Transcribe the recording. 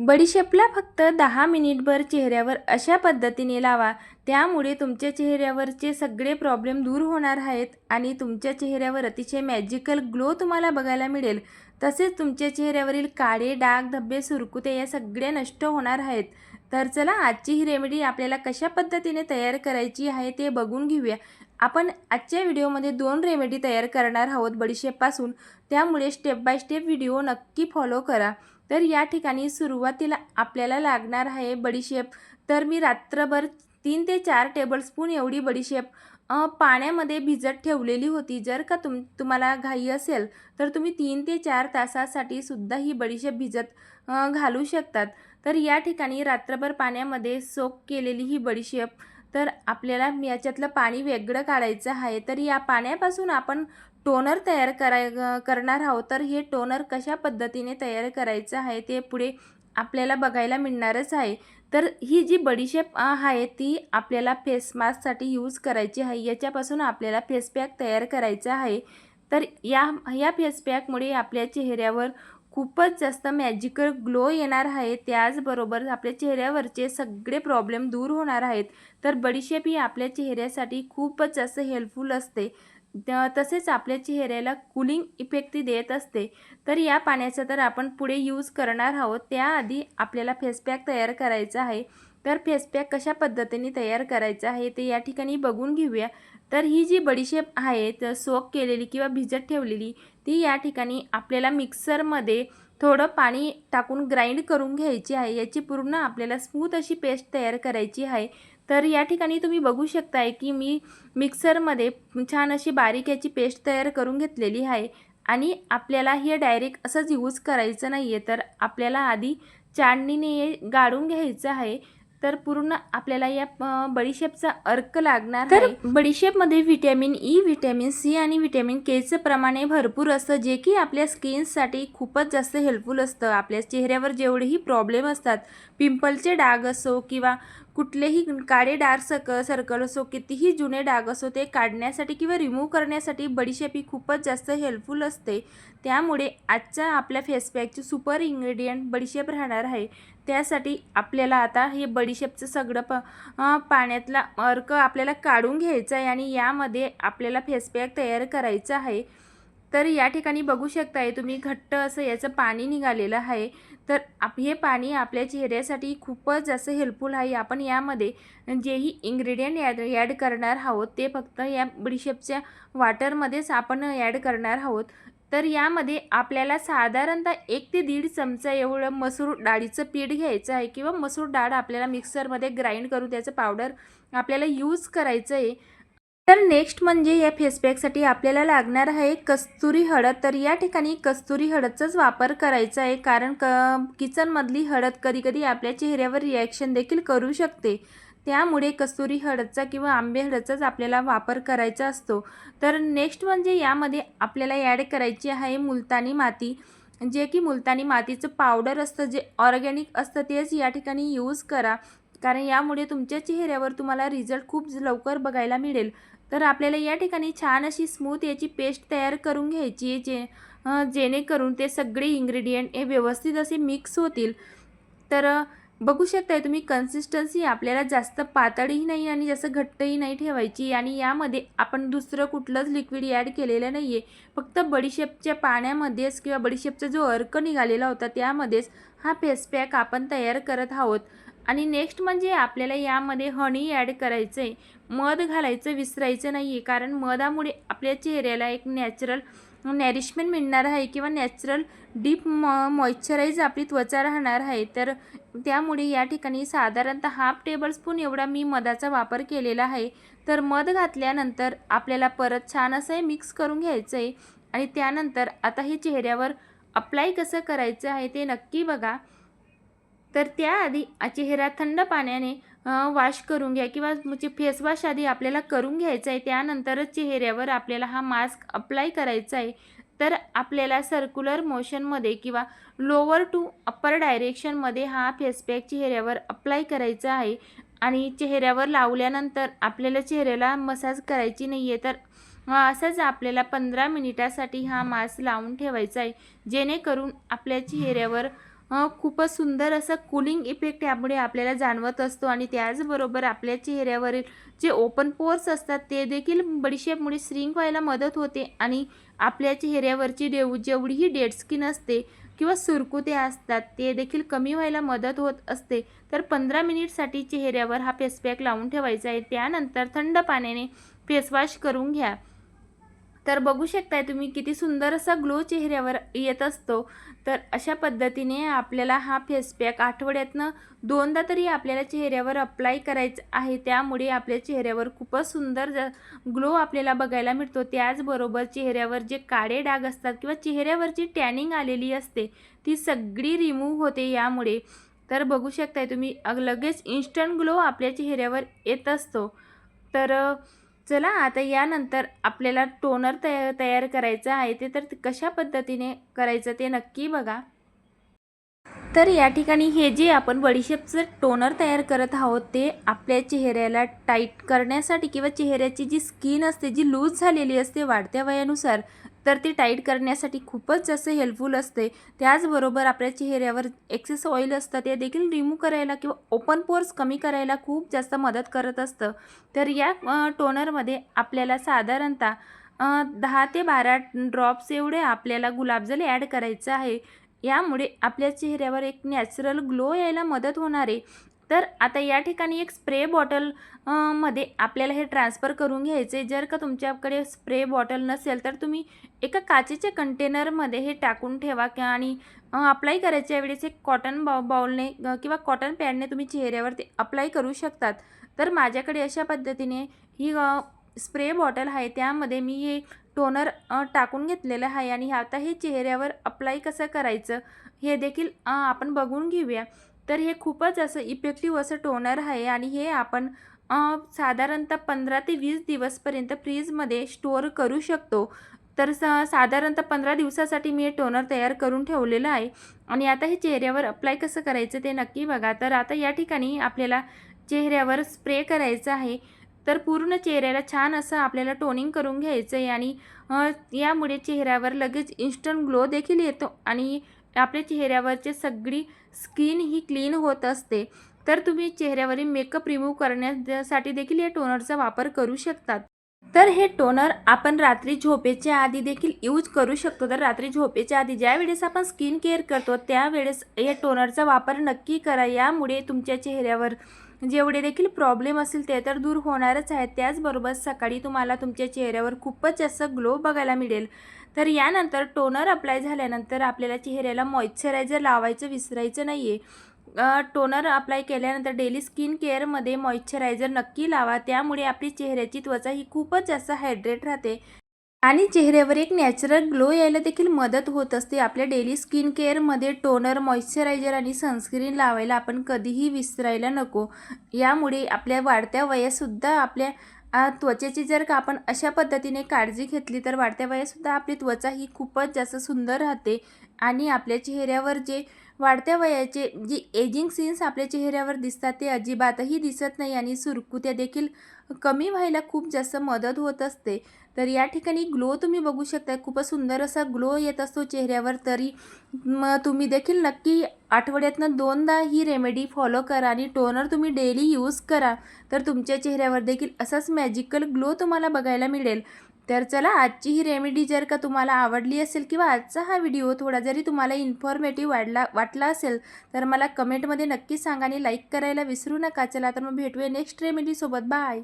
बडीशेपला फक्त 10 मिनिटभर चेहऱ्यावर अशा पद्धतीने लावा, त्यामुळे तुमच्या चेहऱ्यावरचे सगळे प्रॉब्लेम दूर होणार आहेत आणि तुमच्या चेहऱ्यावर अतिशय मॅजिकल ग्लो तुम्हाला बघायला मिळेल। तसेच तुमच्या चेहऱ्यावरील काळे डाग, धब्बे, सुरकुते या सगळे नष्ट होणार आहेत। तर चला आजची ही रेमेडी आपल्याला कशा पद्धतीने तयार करायची आहे ते बघून घेऊया। आपण आजच्या व्हिडिओमध्ये 2 रेमेडी तयार करणार आहोत बडीशेपपासून, त्यामुळे स्टेप बाय स्टेप व्हिडिओ नक्की फॉलो करा। तर या ठिकाणी सुरुवातीला आपल्याला लागणार आहे बडीशेप। तर मी रात्रभर 3 ते 4 टेबलस्पून एवढी बडीशेप पाण्यामध्ये भिजत ठेवलेली होती। जर का तुम्हाला घाई असेल तर तुम्ही 3 ते 4 तासासाठी सुद्धा ही बडीशेप भिजत घालू शकतात। तर या ठिकाणी रात्रभर पाण्यामध्ये सोक केलेली ही बडीशेप, तर आपल्याला याच्यातलं पाणी वेगळं काढायचं आहे। तर या पाण्यापासून आपण टोनर तयार करणार आहोत। तर हे टोनर कशा पद्धतीने तयार करायचं आहे ते पुढे आपल्याला बघायला मिळणारच आहे। तर ही जी बडीशेप आहे ती आपल्याला फेस मास्कसाठी यूज करायची आहे। याच्यापासून आपल्याला फेस पॅक तयार करायचा आहे। तर या फेस पॅकमुळे आपल्या चेहऱ्यावर खूपच जास्त मॅजिकल ग्लो येणार आहे। त्याचबरोबर आपल्या चेहऱ्यावरचे सगळे प्रॉब्लेम दूर होणार आहेत। तर बडीशेप ही आपल्या चेहऱ्यासाठी खूपच जास्त हेल्पफुल असते। तसेच आपल्या चेहऱ्याला कूलिंग इफेक्ट देत असते। तर या पाण्याचा तर आपण पुढे यूज करणार आहोत, त्याआधी आपल्याला फेस पॅक तयार करायचा आहे। तर फेस पॅक कशा पद्धतीने तयार करायचा आहे ते या ठिकाणी बघून घेऊया। तर ही जी बडीशेप आहे तर सोक केलेली किंवा भिजत ठेवलेली, ती या ठिकाणी आपल्याला मिक्सरमध्ये थोडं पाणी टाकून ग्राइंड करून घ्यायची आहे। याची पूर्ण आपल्याला स्मूथ अशी पेस्ट तयार करायची आहे। तर या ठिकाणी तुम्ही बघू शकताय की मी मिक्सरमध्ये छान अशी बारीक याची पेस्ट तयार करून घेतलेली आहे। आणि आपल्याला हे डायरेक्ट असंच यूज करायचं नाही आहे, तर आपल्याला आधी चाळणीने गाळून घ्यायचं आहे। तर पूर्ण आपल्याला या बडीशेपचा अर्क लागणार आहे। तर बडीशेपमध्ये व्हिटॅमिन ई, व्हिटॅमिन सी आणि व्हिटॅमिन केचं प्रमाण भरपूर असतं, जे की आपल्या स्किनसाठी खूपच जास्त हेल्पफुल असतं। आपल्या चेहऱ्यावर जेवढेही प्रॉब्लेम असतात, पिंपलचे डाग असो किंवा कुठलेही काळे डार्क सर्कल असो, कितीही जुने डाग असो, ते काढण्यासाठी किंवा रिमूव्ह करण्यासाठी बडीशेप ही खूपच जास्त हेल्पफुल असते। त्यामुळे आजचा आपल्या फेस पॅकची सुपर इन्ग्रेडियंट बडीशेप राहणार आहे। त्यासाठी आपल्याला आता हे बडीशेपचं सगळं पाण्यातला अर्क आपल्याला काढून घ्यायचं आहे आणि यामध्ये आपल्याला फेस पॅक तयार करायचा आहे। तर या ठिकाणी बघू शकताय तुम्ही घट्ट असं याचं पाणी निघालेलं आहे। तर हे पाणी आपल्या चेहऱ्यासाठी खूपच जास्त हेल्पफुल आहे। आपण यामध्ये जेही इन्ग्रेडियंट ॲड करणार आहोत ते फक्त या बडीशेपच्या वाटरमध्येच आपण ॲड करणार आहोत। तर यामध्ये आपल्याला साधारणतः 1 ते 1.5 चमचा एवढं मसूर डाळीचं पीठ घ्यायचं आहे किंवा मसूर डाळ आपल्याला मिक्सरमध्ये ग्राइंड करून त्याचं पावडर आपल्याला यूज करायचं आहे। तर नेक्स्ट म्हणजे या फेस पॅकसाठी आपल्याला लागणार आहे कस्तुरी हळद। तर या ठिकाणी कस्तुरी हळदचाच वापर करायचा आहे, कारण किचनमधली हळद कधीकधी आपल्या चेहऱ्यावर रिॲक्शन देखील करू शकते। त्यामुळे कस्तुरी हळदचा किंवा आंबे हळदचाच आपल्याला वापर करायचा असतो। तर नेक्स्ट म्हणजे यामध्ये आपल्याला ॲड करायची आहे मुलतानी माती, जे की मुलतानी मातीचं पावडर असतं, जे ऑर्गॅनिक असतं तेच या ठिकाणी यूज करा, कारण यामुळे तुमच्या चेहऱ्यावर तुम्हाला रिझल्ट खूप लवकर बघायला मिळेल। तर आपल्याला या ठिकाणी छान अशी स्मूथ याची पेस्ट तयार करून घ्यायची आहे, जेणेकरून ते सगळे इन्ग्रेडियंट हे व्यवस्थित असे मिक्स होतील। तर बघू शकताय तुम्ही कन्सिस्टन्सी आपल्याला जास्त पातळही नाही आणि जास्त घट्टही नाही ठेवायची आणि यामध्ये आपण दुसरं कुठलंच लिक्विड ॲड केलेलं नाही आहे। फक्त बडीशेपच्या पाण्यामध्येच किंवा बडीशेपचा जो अर्क निघालेला होता त्यामध्येच हा फेस पॅक आपण तयार करत आहोत। आणि नेक्स्ट म्हणजे आपल्याला यामध्ये हनी ॲड करायचं आहे। मध घालायचं विसरायचं नाही आहे, कारण मधामुळे आपल्या चेहऱ्याला एक नॅचरल नॅरिशमेंट मिळणार आहे किंवा नॅचरल डीप मॉइश्चराईज आपली त्वचा राहणार आहे। तर त्यामुळे या ठिकाणी साधारणतः हाफ टेबलस्पून एवढा मी मधाचा वापर केलेला आहे। तर मध घातल्यानंतर आपल्याला परत छान असं मिक्स करून घ्यायचं आहे आणि त्यानंतर आता हे चेहऱ्यावर अप्लाय कसं करायचं आहे ते नक्की बघा। तर त्याआधी चेहरा थंड पाण्याने वॉश करून घ्या किंवा फेस वॉश आधी आपल्याला करून घ्यायचा आहे, त्यानंतरच चेहऱ्यावर आपल्याला हा मास्क अप्लाय करायचा आहे। तर आपल्याला सर्क्युलर मोशनमध्ये किंवा लोअर टू अप्पर डायरेक्शनमध्ये हा फेस पॅक चेहऱ्यावर अप्लाय करायचा आहे आणि चेहऱ्यावर लावल्यानंतर आपल्याला चेहऱ्याला मसाज करायची नाही आहे। तर असंच आपल्याला 15 मिनिटासाठी हा मास्क लावून ठेवायचा आहे, जेणेकरून आपल्या चेहऱ्यावर खूपच सुंदर असा कूलिंग इफेक्ट यामुळे आपल्याला जाणवत असतो आणि त्याचबरोबर आपल्या चेहऱ्यावरील जे ओपन पोर्स असतात ते देखील बडीशेपमुळे श्रिंक व्हायला मदत होते आणि आपल्या चेहऱ्यावरची जेवढीही डेड स्किन असते किंवा सुरकुत्या असतात ते देखील कमी व्हायला मदत होत असते. तर 15 मिनिटसाठी चेहऱ्यावर हा फेस पॅक लावून ठेवायचा आहे. त्यानंतर थंड पाण्याने फेसवॉश करून घ्या. तर बघू शकताय तुम्ही किती सुंदर असा ग्लो चेहऱ्यावर येत असतो. तर अशा पद्धतीने आपल्याला हा फेस पॅक आठवड्यातनं 2दा तरी आपल्याला चेहऱ्यावर अप्लाय करायचं आहे. त्यामुळे आपल्या चेहऱ्यावर खूपच सुंदर ग्लो आपल्याला बघायला मिळतो. त्याचबरोबर चेहऱ्यावर जे काळे डाग असतात किंवा चेहऱ्यावरची टॅनिंग आलेली असते ती सगळी रिमूव्ह होते यामुळे. तर बघू शकताय तुम्ही लगेच इन्स्टंट ग्लो आपल्या चेहऱ्यावर येत असतो. तर चला आता यानंतर आपल्याला टोनर तयार करायचं आहे ते तर कशा पद्धतीने करायचं ते नक्की बघा. तर या ठिकाणी हे जे आपण बडीशेपचं टोनर तयार करत आहोत ते आपल्या चेहऱ्याला टाईट करण्यासाठी किंवा चेहऱ्याची जी स्किन असते जी लूज झालेली असते वाढत्या वयानुसार तर ती टाईट करण्यासाठी खूपच जास्त हेल्पफुल असते. त्याचबरोबर आपल्या चेहऱ्यावर एक्सेस ऑइल असतं ते देखील रिमूव्ह करायला किंवा ओपन पोर्स कमी करायला खूप जास्त मदत करत असतं. तर या टोनरमध्ये आपल्याला साधारणतः 10 ते 12 ड्रॉप्स एवढे आपल्याला गुलाबजल ॲड करायचं आहे. यामुळे आपल्या चेहऱ्यावर एक नॅचरल ग्लो यायला मदत होणार आहे. तर आता या ठिकाणी एक स्प्रे बॉटल मध्ये आपल्याला हे ट्रान्सफर करून घ्यायचे. जर का तुमच्याकडे स्प्रे बॉटल नसेल तर तुम्ही एका काचेच्या कंटेनरमध्ये हे टाकून ठेवा आणि अप्लाय करायच्या वेळेस एक कॉटन बाउलने किंवा कॉटन पॅडने तुम्ही चेहऱ्यावर ते अप्लाय करू शकतात. तर माझ्याकडे अशा पद्धतीने ही स्प्रे बॉटल आहे त्यामध्ये मी हे टोनर टाकून घेतलेलं आहे आणि आता हे चेहऱ्यावर अप्लाय कसं करायचं हे देखील आपण बघून घेऊया. तर हे खूपच असं इफेक्टिव्ह असं टोनर आहे आणि हे आपण साधारणतः 15 ते 20 दिवसपर्यंत फ्रीजमध्ये स्टोअर करू शकतो. तर साधारणतः 15 दिवसासाठी मी हे टोनर तयार करून ठेवलेलं आहे आणि आता हे चेहऱ्यावर अप्लाय कसं करायचं ते नक्की बघा. तर आता या ठिकाणी आपल्याला चेहऱ्यावर स्प्रे करायचं आहे. तर पूर्ण चेहऱ्याला छान असं आपल्याला टोनिंग करून घ्यायचं आहे आणि यामुळे चेहऱ्यावर लगेच इन्स्टंट ग्लो देखील येतो आणि आपल्या चेहऱ्यावरची सगळी स्किन ही क्लीन होत असते. तर तुम्ही चेहऱ्यावरील मेकअप रिमूव्ह करण्यासाठी देखील या टोनरचा वापर करू शकतात. तर हे टोनर आपण रात्री झोपेच्या आधी देखील यूज करू शकतो. तर रात्री झोपेच्या आधी ज्यावेळेस आपण स्किन केअर करतो त्यावेळेस या टोनरचा वापर नक्की करा. यामुळे तुमच्या चेहऱ्यावर जेवढे देखील प्रॉब्लेम असतील ते तर दूर होणारच आहेत. त्याचबरोबर सकाळी तुम्हाला तुमच्या चेहऱ्यावर खूपच जास्त ग्लो बघायला मिळेल. तर यानंतर टोनर अप्लाय झाल्यानंतर आपल्याला चेहऱ्याला मॉइश्चरायझर लावायचं विसरायचं नाही आहे. टोनर अप्लाय केल्यानंतर डेली स्किन केअरमध्ये मॉइश्चरायझर नक्की लावा. त्यामुळे आपली चेहऱ्याची त्वचा ही खूपच जास्त हायड्रेट राहते आणि चेहऱ्यावर एक नॅचरल ग्लो यायला देखील मदत होत असते. आपल्या डेली स्किन केअरमध्ये टोनर, मॉइश्चरायझर आणि सनस्क्रीन लावायला आपण कधीही विसरायला नको. यामुळे आपल्या वाढत्या वयातसुद्धा आपल्या त्वचेची जर का आपण अशा पद्धतीने काळजी घेतली तर वाढत्या वयातसुद्धा आपली त्वचा ही खूपच जास्त सुंदर राहते आणि आपल्या चेहऱ्यावर जे वाढत्या वयाचे जी एजिंग सीन्स आपल्या चेहऱ्यावर दिसतात ते अजिबातही दिसत नाही आणि सुरकुत्या देखील कमी व्हायला खूप जास्त मदत होत असते. तर या ठिकाणी ग्लो तुम्ही बघू शकता खूपच सुंदर असा ग्लो येत असतो चेहऱ्यावर. तरी मग तुम्ही देखील नक्की आठवड्यातनं 2दा ही रेमेडी फॉलो करा आणि टोनर तुम्ही डेली यूज करा. तर तुमच्या चेहऱ्यावर देखील असाच मॅजिकल ग्लो तुम्हाला बघायला मिळेल. तर चला आजची ही रेमेडी जर का तुम्हाला आवडली असेल किंवा आजचा हा व्हिडिओ थोडा जरी तुम्हाला इन्फॉर्मेटिव्ह वाटला असेल तर मला कमेंटमध्ये नक्की सांगा आणि लाईक करायला विसरू नका. चला तर मग भेटूया नेक्स्ट रेमेडीसोबत. बाय.